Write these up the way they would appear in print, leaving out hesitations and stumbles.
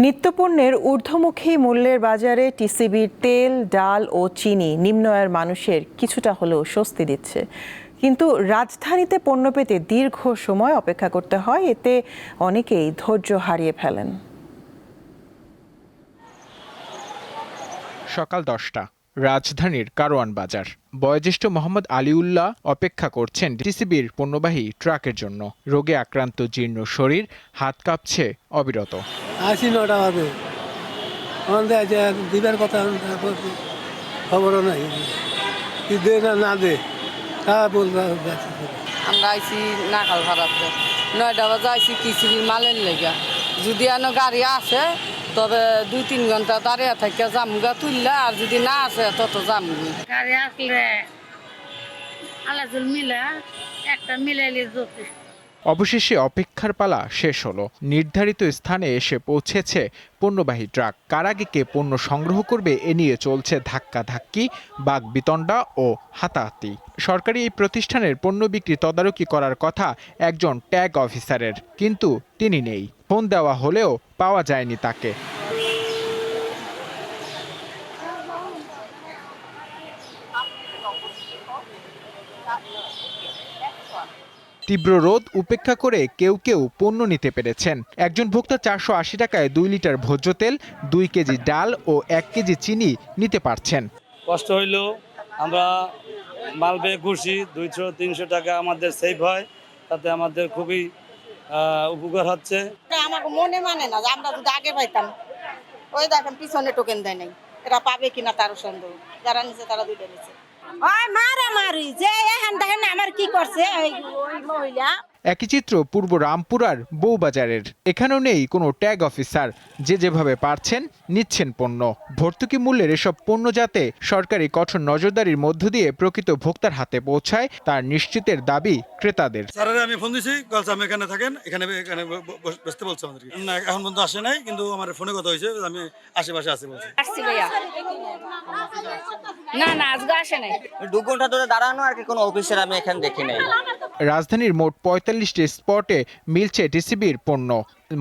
নিত্যপণ্যের ঊর্ধ্বমুখী মূল্যের বাজারে টিসিবির তেল, ডাল ও চিনি নিম্ন আয়ের মানুষের কিছুটা হলেও স্বস্তি দিচ্ছে। কিন্তু রাজধানীতে পণ্য পেতে দীর্ঘ সময় অপেক্ষা করতে হয়, এতে অনেকেই ধৈর্য হারিয়ে ফেলেন। সকাল 10টা, রাজধানীর কারওয়ান বাজার। বয়োজ্যেষ্ঠ মোহাম্মদ আলিউল্লাহ অপেক্ষা করছেন টিসিবির পণ্যবাহী ট্রাকের জন্য। রোগে আক্রান্ত জীর্ণ শরীর, হাত কাঁপছে অবিরত। আসি 9টা বাজে, দিবার কথা খবরও নাই, কি দে না দে তা বলতে। আমরা আইসি নাকাল ভাড়াতে 9টা বাজে আইসি টিসিবির মালের লেগা। যদি আনো গাড়ি আসে তবে 2-3 ঘন্টা দাঁড়িয়ে থাকে জামগা তুললে, আর যদি না আসে তত জামগি। গাড়ি আসলে আলাদুল মিলা একটা মিলাইলে যথেষ্ট। অবশেষে অপেক্ষার পালা শেষ হলো। নির্ধারিত স্থানে এসে পৌঁছেছে পণ্যবাহী ট্রাক। কার আগে কে পণ্য সংগ্রহ করবে এ নিয়ে চলছে ধাক্কাধাক্কি, বাকবিতণ্ডা ও হাতাহাতি। সরকারি এই প্রতিষ্ঠানের পণ্য বিক্রি তদারকি করার কথা একজন ট্যাগ অফিসারের, কিন্তু তিনি নেই। ফোন দেওয়া হলেও পাওয়া যায়নি তাকে। তীব্র রোদ উপেক্ষা করে কেউ কেউ পণ্য নিতে পেরেছেন। একজন ভোক্তা 480 টাকায় 2 লিটার ভোজ্য তেল, 2 কেজি ডাল ও 1 কেজি চিনি নিতে পারছেন। কষ্ট হইলেও আমরা মাল পেয়ে খুশি। 200-300 টাকা আমাদের সেভ হয়, তাতে আমাদের খুবই উপকার হচ্ছে। আমার মনে মানে না যে আমরা যদি আগে পাইতাম। ওই দেখেন পিছনে টোকেন দেয় নাই, এরা পাবে কিনা তারও সন্দেহ। যারা নিচে তারা দুইটা নিচে মারামারি যে এখন দেখেন আমার কি করছে ওই মহিলা। একই চিত্র পূর্ব রামপুরার বউবাজারের। এখানেও নেই কোনো ট্যাগ অফিসার, যে যেভাবে পারছেন নিচ্ছেন পণ্য। ভর্তুকি মূল্যের এসব পণ্য যাতে সরকারি কঠোর নজরদারির মধ্য দিয়ে প্রকৃত ভোক্তার হাতে পৌঁছায়, তার নিশ্চিতের দাবি ক্রেতাদের। স্যারের আমি ফোন দিছি, বলছে আমি এখানে থাকেন, এখানে বসতে বলছে আমাদেরকে। না এখন পর্যন্ত আসে নাই, কিন্তু আমার ফোনে কথা হয়েছে, আমি আশেপাশে আছি বলছে। আসছি ভাইয়া, না আজকে আসে নাই। 2 ঘন্টা ধরে দাঁড়ানো, আর কি কোনো অফিসার আমি এখানে দেখি নাই। রাজধানীর মোট 45টি স্পটে মিলছে টিসিবির পণ্য।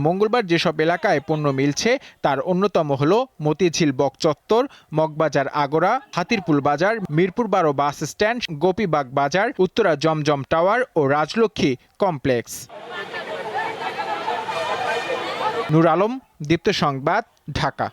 মঙ্গলবার যেসব এলাকায় পণ্য মিলছে তার অন্যতম হল মতিঝিল বক চত্বর, মগবাজার আগরা, হাতিরপুল বাজার, মিরপুর 12 বাস স্ট্যান্ড, গোপীবাগ বাজার, উত্তরা জমজম টাওয়ার ও রাজলক্ষ্মী কমপ্লেক্স। নূর আলম, দীপ্ত সংবাদ, ঢাকা।